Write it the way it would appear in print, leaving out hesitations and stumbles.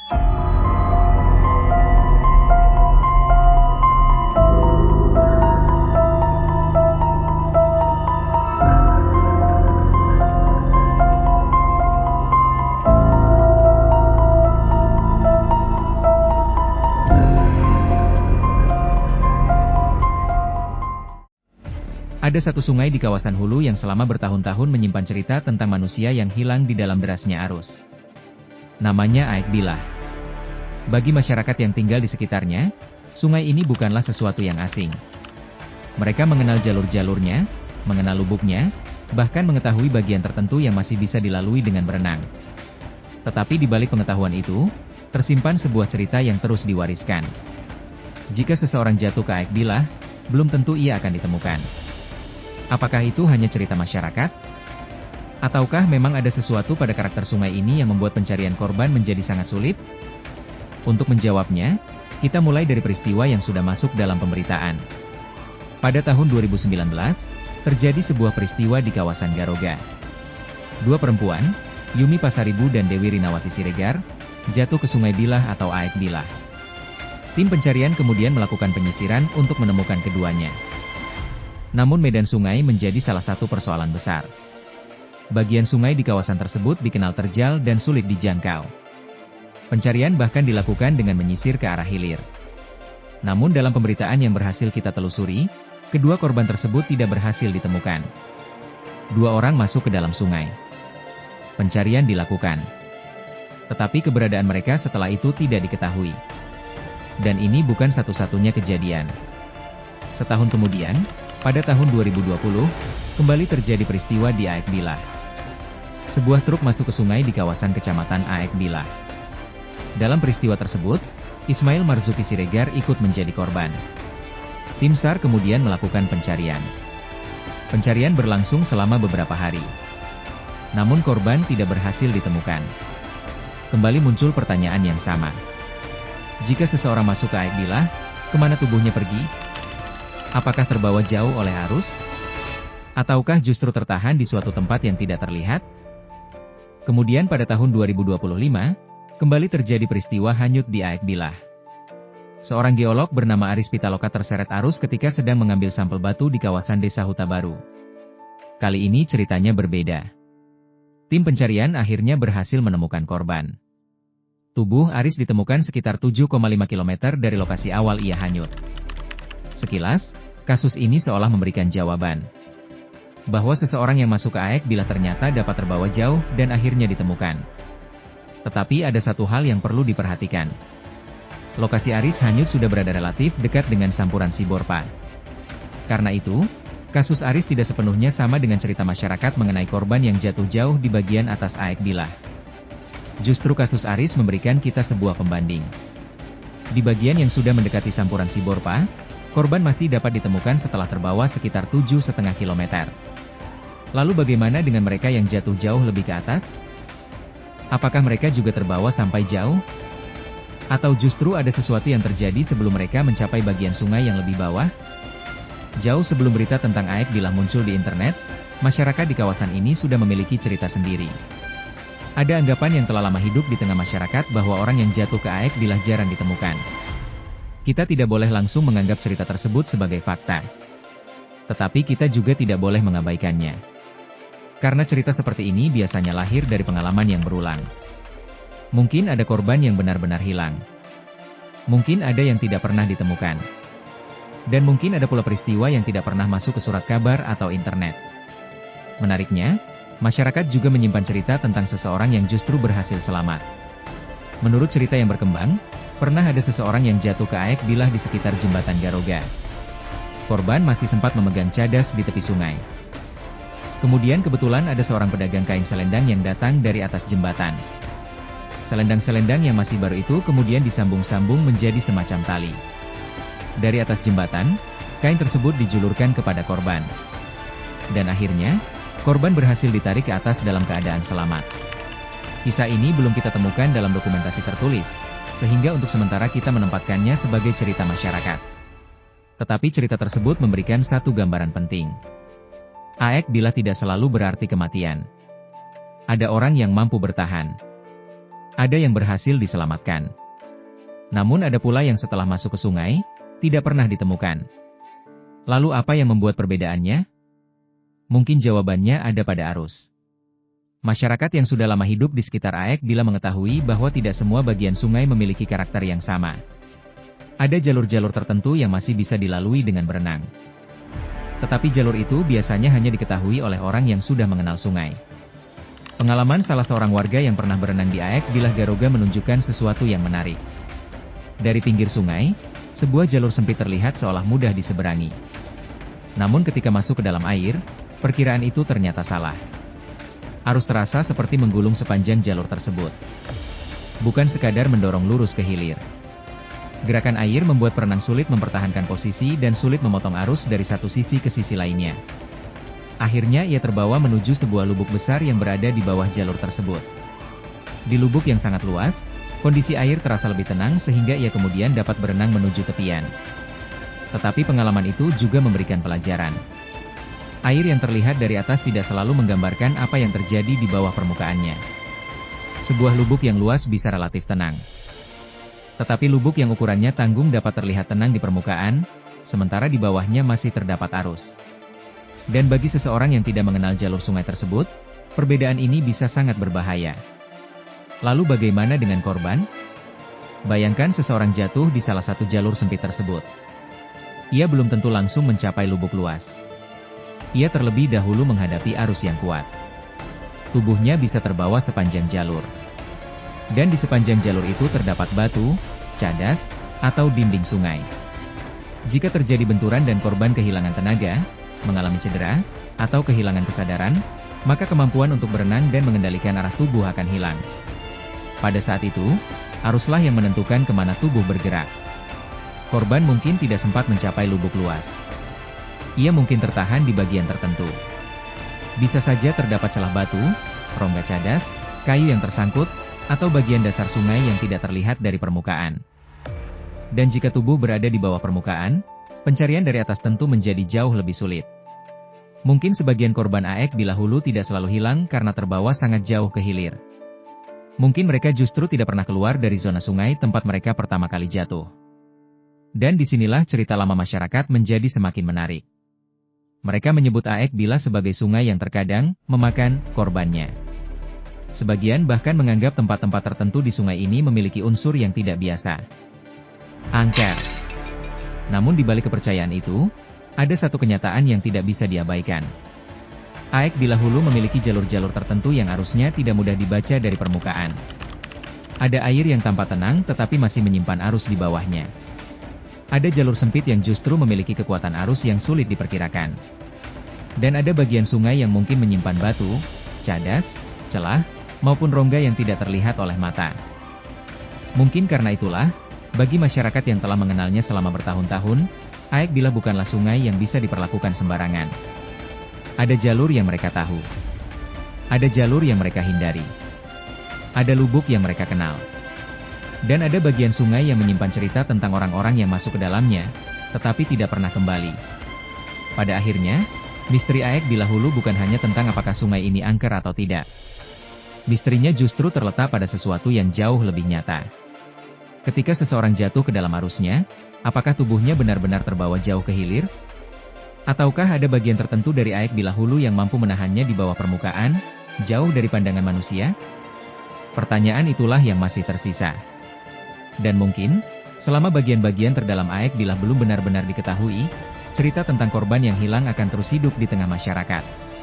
Ada satu sungai di kawasan hulu yang selama bertahun-tahun menyimpan cerita tentang manusia yang hilang di dalam derasnya arus. Namanya Aek Bilah. Bagi masyarakat yang tinggal di sekitarnya, sungai ini bukanlah sesuatu yang asing. Mereka mengenal jalur-jalurnya, mengenal lubuknya, bahkan mengetahui bagian tertentu yang masih bisa dilalui dengan berenang. Tetapi di balik pengetahuan itu, tersimpan sebuah cerita yang terus diwariskan. Jika seseorang jatuh ke Aek Bilah, belum tentu ia akan ditemukan. Apakah itu hanya cerita masyarakat? Ataukah memang ada sesuatu pada karakter sungai ini yang membuat pencarian korban menjadi sangat sulit? Untuk menjawabnya, kita mulai dari peristiwa yang sudah masuk dalam pemberitaan. Pada tahun 2019, terjadi sebuah peristiwa di kawasan Garoga. Dua perempuan, Yumi Pasaribu dan Dewi Rinawati Siregar, jatuh ke Sungai Bilah atau Aek Bilah. Tim pencarian kemudian melakukan penyisiran untuk menemukan keduanya. Namun medan sungai menjadi salah satu persoalan besar. Bagian sungai di kawasan tersebut dikenal terjal dan sulit dijangkau. Pencarian bahkan dilakukan dengan menyisir ke arah hilir. Namun dalam pemberitaan yang berhasil kita telusuri, kedua korban tersebut tidak berhasil ditemukan. Dua orang masuk ke dalam sungai. Pencarian dilakukan. Tetapi keberadaan mereka setelah itu tidak diketahui. Dan ini bukan satu-satunya kejadian. Setahun kemudian, pada tahun 2020, kembali terjadi peristiwa di Aek Bilah. Sebuah truk masuk ke sungai di kawasan kecamatan Aek Bilah. Dalam peristiwa tersebut, Ismail Marzuki Siregar ikut menjadi korban. Tim SAR kemudian melakukan pencarian. Pencarian berlangsung selama beberapa hari. Namun korban tidak berhasil ditemukan. Kembali muncul pertanyaan yang sama. Jika seseorang masuk ke Aek Bilah, kemana tubuhnya pergi? Apakah terbawa jauh oleh arus? Ataukah justru tertahan di suatu tempat yang tidak terlihat? Kemudian pada tahun 2025, kembali terjadi peristiwa hanyut di Aek Bilah. Seorang geolog bernama Aris Pitaloka terseret arus ketika sedang mengambil sampel batu di kawasan Desa Huta Baru. Kali ini ceritanya berbeda. Tim pencarian akhirnya berhasil menemukan korban. Tubuh Aris ditemukan sekitar 7,5 km dari lokasi awal ia hanyut. Sekilas, kasus ini seolah memberikan jawaban bahwa seseorang yang masuk ke Aek Bilah ternyata dapat terbawa jauh dan akhirnya ditemukan. Tetapi ada satu hal yang perlu diperhatikan. Lokasi Aris hanyut sudah berada relatif dekat dengan sampuran Siborpa. Karena itu, kasus Aris tidak sepenuhnya sama dengan cerita masyarakat mengenai korban yang jatuh jauh di bagian atas Aek Bilah. Justru kasus Aris memberikan kita sebuah pembanding. Di bagian yang sudah mendekati sampuran Siborpa, korban masih dapat ditemukan setelah terbawa sekitar 7,5 km. Lalu bagaimana dengan mereka yang jatuh jauh lebih ke atas? Apakah mereka juga terbawa sampai jauh? Atau justru ada sesuatu yang terjadi sebelum mereka mencapai bagian sungai yang lebih bawah? Jauh sebelum berita tentang Aek Bilah muncul di internet, masyarakat di kawasan ini sudah memiliki cerita sendiri. Ada anggapan yang telah lama hidup di tengah masyarakat bahwa orang yang jatuh ke Aek Bilah jarang ditemukan. Kita tidak boleh langsung menganggap cerita tersebut sebagai fakta. Tetapi kita juga tidak boleh mengabaikannya. Karena cerita seperti ini biasanya lahir dari pengalaman yang berulang. Mungkin ada korban yang benar-benar hilang. Mungkin ada yang tidak pernah ditemukan. Dan mungkin ada pula peristiwa yang tidak pernah masuk ke surat kabar atau internet. Menariknya, masyarakat juga menyimpan cerita tentang seseorang yang justru berhasil selamat. Menurut cerita yang berkembang, pernah ada seseorang yang jatuh ke Aek Bilah di sekitar jembatan Garoga. Korban masih sempat memegang cadas di tepi sungai. Kemudian kebetulan ada seorang pedagang kain selendang yang datang dari atas jembatan. Selendang-selendang yang masih baru itu kemudian disambung-sambung menjadi semacam tali. Dari atas jembatan, kain tersebut dijulurkan kepada korban. Dan akhirnya, korban berhasil ditarik ke atas dalam keadaan selamat. Kisah ini belum kita temukan dalam dokumentasi tertulis, sehingga untuk sementara kita menempatkannya sebagai cerita masyarakat. Tetapi cerita tersebut memberikan satu gambaran penting. Aek Bilah tidak selalu berarti kematian. Ada orang yang mampu bertahan. Ada yang berhasil diselamatkan. Namun ada pula yang setelah masuk ke sungai, tidak pernah ditemukan. Lalu apa yang membuat perbedaannya? Mungkin jawabannya ada pada arus. Masyarakat yang sudah lama hidup di sekitar Aek Bila mengetahui bahwa tidak semua bagian sungai memiliki karakter yang sama. Ada jalur-jalur tertentu yang masih bisa dilalui dengan berenang. Tetapi jalur itu biasanya hanya diketahui oleh orang yang sudah mengenal sungai. Pengalaman salah seorang warga yang pernah berenang di Aek Bila Garoga menunjukkan sesuatu yang menarik. Dari pinggir sungai, sebuah jalur sempit terlihat seolah mudah diseberangi. Namun ketika masuk ke dalam air, perkiraan itu ternyata salah. Arus terasa seperti menggulung sepanjang jalur tersebut. Bukan sekadar mendorong lurus ke hilir. Gerakan air membuat perenang sulit mempertahankan posisi dan sulit memotong arus dari satu sisi ke sisi lainnya. Akhirnya ia terbawa menuju sebuah lubuk besar yang berada di bawah jalur tersebut. Di lubuk yang sangat luas, kondisi air terasa lebih tenang sehingga ia kemudian dapat berenang menuju tepian. Tetapi pengalaman itu juga memberikan pelajaran. Air yang terlihat dari atas tidak selalu menggambarkan apa yang terjadi di bawah permukaannya. Sebuah lubuk yang luas bisa relatif tenang. Tetapi lubuk yang ukurannya tanggung dapat terlihat tenang di permukaan, sementara di bawahnya masih terdapat arus. Dan bagi seseorang yang tidak mengenal jalur sungai tersebut, perbedaan ini bisa sangat berbahaya. Lalu bagaimana dengan korban? Bayangkan seseorang jatuh di salah satu jalur sempit tersebut. Ia belum tentu langsung mencapai lubuk luas. Ia terlebih dahulu menghadapi arus yang kuat. Tubuhnya bisa terbawa sepanjang jalur. Dan di sepanjang jalur itu terdapat batu, cadas, atau dinding sungai. Jika terjadi benturan dan korban kehilangan tenaga, mengalami cedera, atau kehilangan kesadaran, maka kemampuan untuk berenang dan mengendalikan arah tubuh akan hilang. Pada saat itu, aruslah yang menentukan kemana tubuh bergerak. Korban mungkin tidak sempat mencapai lubuk luas. Ia mungkin tertahan di bagian tertentu. Bisa saja terdapat celah batu, rongga cadas, kayu yang tersangkut, atau bagian dasar sungai yang tidak terlihat dari permukaan. Dan jika tubuh berada di bawah permukaan, pencarian dari atas tentu menjadi jauh lebih sulit. Mungkin sebagian korban Aek Bila Hulu tidak selalu hilang karena terbawa sangat jauh ke hilir. Mungkin mereka justru tidak pernah keluar dari zona sungai tempat mereka pertama kali jatuh. Dan disinilah cerita lama masyarakat menjadi semakin menarik. Mereka menyebut Aek Bila sebagai sungai yang terkadang memakan korbannya. Sebagian bahkan menganggap tempat-tempat tertentu di sungai ini memiliki unsur yang tidak biasa. Angker. Namun di balik kepercayaan itu, ada satu kenyataan yang tidak bisa diabaikan. Aek Bila Hulu memiliki jalur-jalur tertentu yang arusnya tidak mudah dibaca dari permukaan. Ada air yang tampak tenang tetapi masih menyimpan arus di bawahnya. Ada jalur sempit yang justru memiliki kekuatan arus yang sulit diperkirakan. Dan ada bagian sungai yang mungkin menyimpan batu, cadas, celah, maupun rongga yang tidak terlihat oleh mata. Mungkin karena itulah, bagi masyarakat yang telah mengenalnya selama bertahun-tahun, Aek Bila bukanlah sungai yang bisa diperlakukan sembarangan. Ada jalur yang mereka tahu. Ada jalur yang mereka hindari. Ada lubuk yang mereka kenal. Dan ada bagian sungai yang menyimpan cerita tentang orang-orang yang masuk ke dalamnya, tetapi tidak pernah kembali. Pada akhirnya, misteri Aek Bila Hulu bukan hanya tentang apakah sungai ini angker atau tidak. Misterinya justru terletak pada sesuatu yang jauh lebih nyata. Ketika seseorang jatuh ke dalam arusnya, apakah tubuhnya benar-benar terbawa jauh ke hilir? Ataukah ada bagian tertentu dari Aek Bila Hulu yang mampu menahannya di bawah permukaan, jauh dari pandangan manusia? Pertanyaan itulah yang masih tersisa. Dan mungkin, selama bagian-bagian terdalam Aek Bila belum benar-benar diketahui, cerita tentang korban yang hilang akan terus hidup di tengah masyarakat.